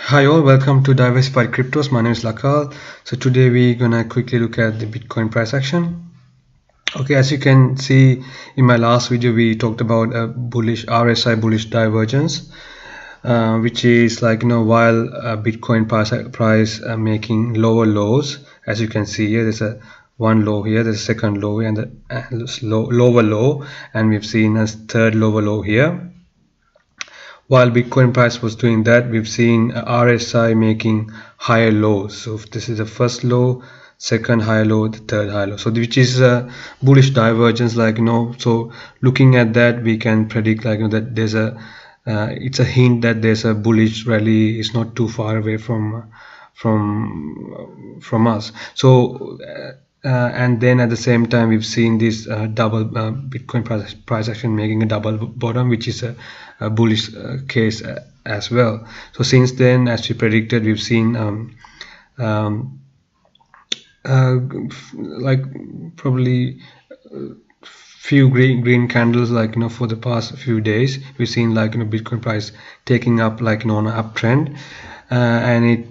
Hi all, welcome to Diversified Cryptos. My name is Lakal. So today we're gonna quickly look at the Bitcoin price action. Okay, as you can see in my last video, we talked about a bullish RSI bullish divergence, which is like while Bitcoin price making lower lows. As you can see here, there's a one low here, there's a second low and a lower low, and we've seen a third lower low here. While Bitcoin price was doing that, we've seen RSI making higher lows. So this is the first low, second high low, the third high low. So which is a bullish divergence, so looking at that, we can predict that there's a it's a hint that there's a bullish rally is not too far away from us. So and then at the same time, we've seen this double Bitcoin price action making a double bottom, which is a bullish case as well. So since then, as we predicted, we've seen like probably few green candles for the past few days. We've seen Bitcoin price taking up on an uptrend, and it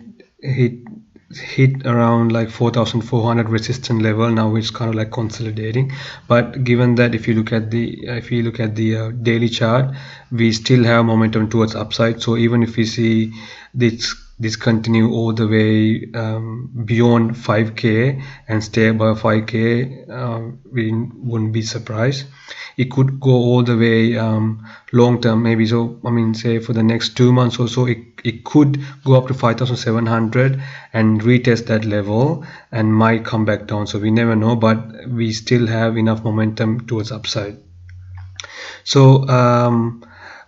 hit around 4,400 resistance level. Now it's kind of consolidating, but given that if you look at the daily chart, we still have momentum towards upside. So even if we see this continue all the way beyond 5k and stay above 5k, we wouldn't be surprised. It could go all the way long term, maybe. So I mean, say for the next 2 months or so, it could go up to 5,700 and retest that level and might come back down. So we never know, but we still have enough momentum towards upside. So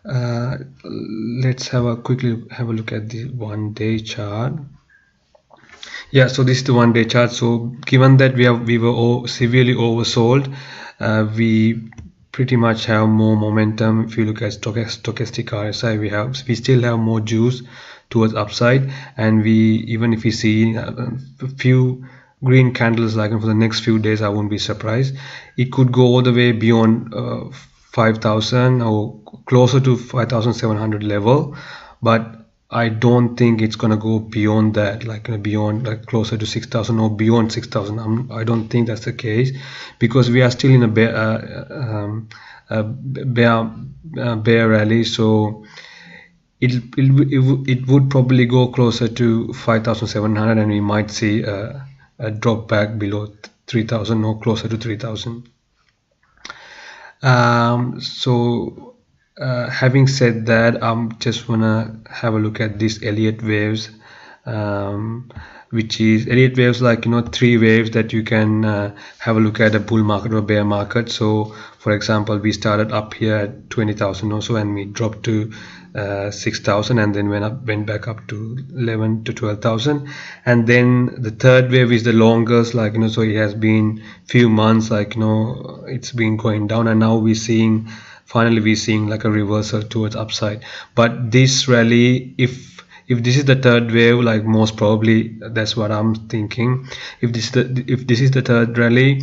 let's quickly have a look at the 1 day chart. Yeah, so this is the 1 day chart. So given that we were severely oversold, we pretty much have more momentum. If you look at stochastic RSI, we still have more juice towards upside, and even if we see a few green candles for the next few days, I won't be surprised. It could go all the way beyond 5,000 or closer to 5,700 level, but I don't think it's gonna go beyond that, beyond closer to 6,000 or beyond 6,000. I don't think that's the case, because we are still in a bear rally. So it would probably go closer to 5,700, and we might see a drop back below 3,000 or closer to 3,000. Having said that, I'm just wanna have a look at these Elliott waves, which is Elliott waves, 3 waves that you can have a look at a bull market or bear market. So for example, we started up here at 20,000 or so, and we dropped to 6,000, and then went back up to 11 to 12,000. And then the third wave is the longest, so it has been few months, it's been going down, and now finally we're seeing a reversal towards upside. But this rally, if this is the third wave, most probably that's what I'm thinking, if this is the third rally,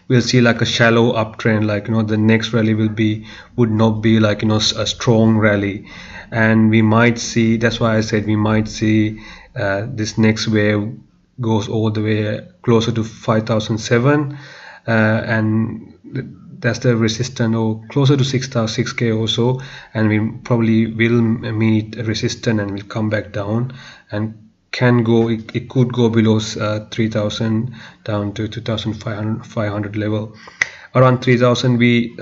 we'll see a shallow uptrend. The next rally would not be a strong rally, and we might see, that's why I said we might see this next wave goes all the way closer to 5,007, and that's the resistance, or closer to 6k or so, and we probably will meet a resistance and will come back down, and it could go below 3,000 down to 2,500 level. Around 3,000, we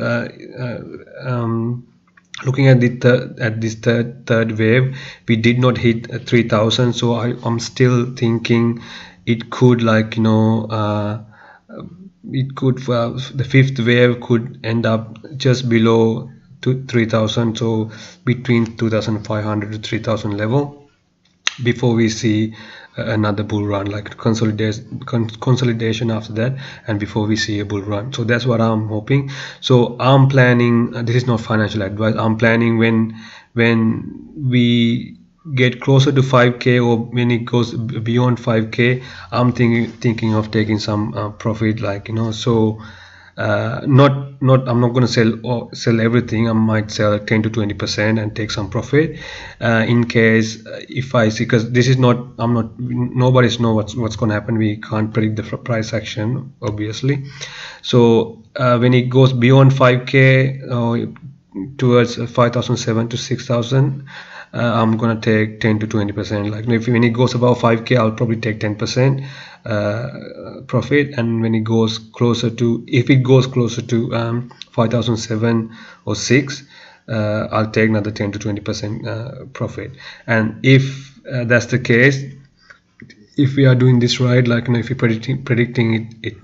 looking at this third wave, we did not hit 3,000. So I'm still thinking it could it could the fifth wave could end up just below 3,000, so between 2,500 to 3,000 level, before we see another bull run, consolidation after that, and before we see a bull run. So that's what I'm hoping. So I'm planning, this is not financial advice, I'm planning when we get closer to 5k, or when it goes beyond 5k, I'm thinking of taking some profit, so I'm not going to sell everything. I might sell 10 to 20% and take some profit in case if I see, because this is not, nobody's know what's going to happen. We can't predict the price action, obviously. So when it goes beyond 5k towards 5,007 to 6,000, I'm gonna take 10 to 20%. Like when it goes above 5k, I'll probably take 10% profit, and when it goes closer to, if it goes closer to 5,007 or 6, I'll take another 10 to 20% profit. And if that's the case, if we are doing this right, like if you're predicting it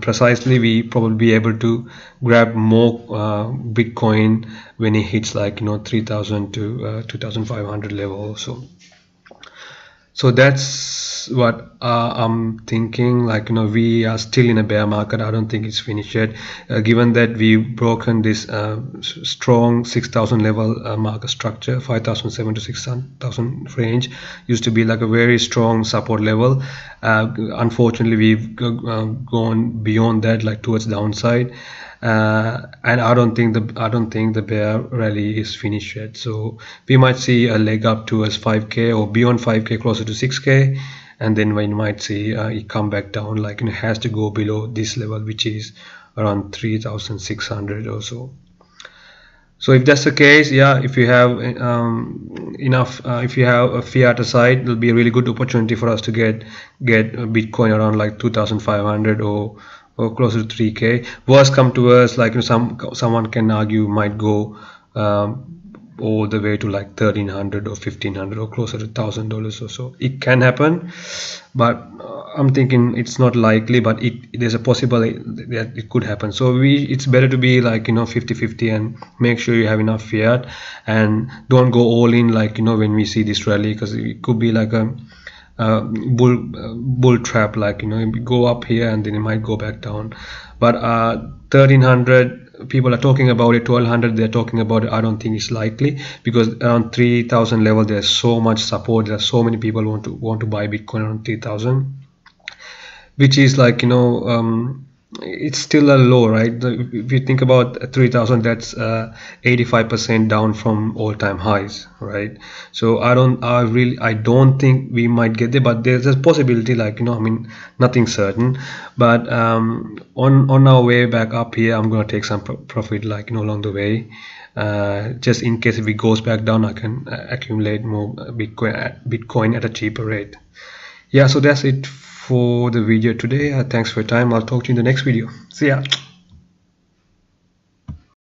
precisely, we probably be able to grab more Bitcoin when it hits like 3,000 to 2,500 level. So that's what I'm thinking. Like we are still in a bear market. I don't think it's finished yet, given that we've broken this strong 6,000 level market structure. 5,007 to 6,000 range used to be like a very strong support level. Unfortunately, we've gone beyond that, like towards downside. And I don't think the bear rally is finished yet. So we might see a leg up towards 5k or beyond 5k, closer to 6k, and then we might see it come back down. Like it has to go below this level, which is around 3,600 or so. So if that's the case, yeah, if you have enough, if you have a fiat aside, it'll be a really good opportunity for us to get Bitcoin around like 2,500 or closer to 3k. Worst come to us, like someone can argue might go all the way to like 1,300 or 1,500 or closer to $1,000 or so. It can happen, but I'm thinking it's not likely, but there's a possibility that it could happen. So it's better to be like 50-50 and make sure you have enough fiat, and don't go all in like when we see this rally, because it could be like a bull trap, like go up here and then it might go back down. But 1,300 people are talking about it, 1,200 they're talking about it. I don't think it's likely, because around 3,000 level there's so much support. There are so many people want to buy Bitcoin around 3,000, which is like it's still a low, right? If you think about 3,000, that's 85% down from all-time highs, right? So I don't think we might get there, but there's a possibility, like nothing certain. But on our way back up here, I'm gonna take some profit, like along the way, just in case if it goes back down, I can accumulate more Bitcoin at a cheaper rate. Yeah, so that's it for the video today. Thanks for your time. I'll talk to you in the next video. See ya.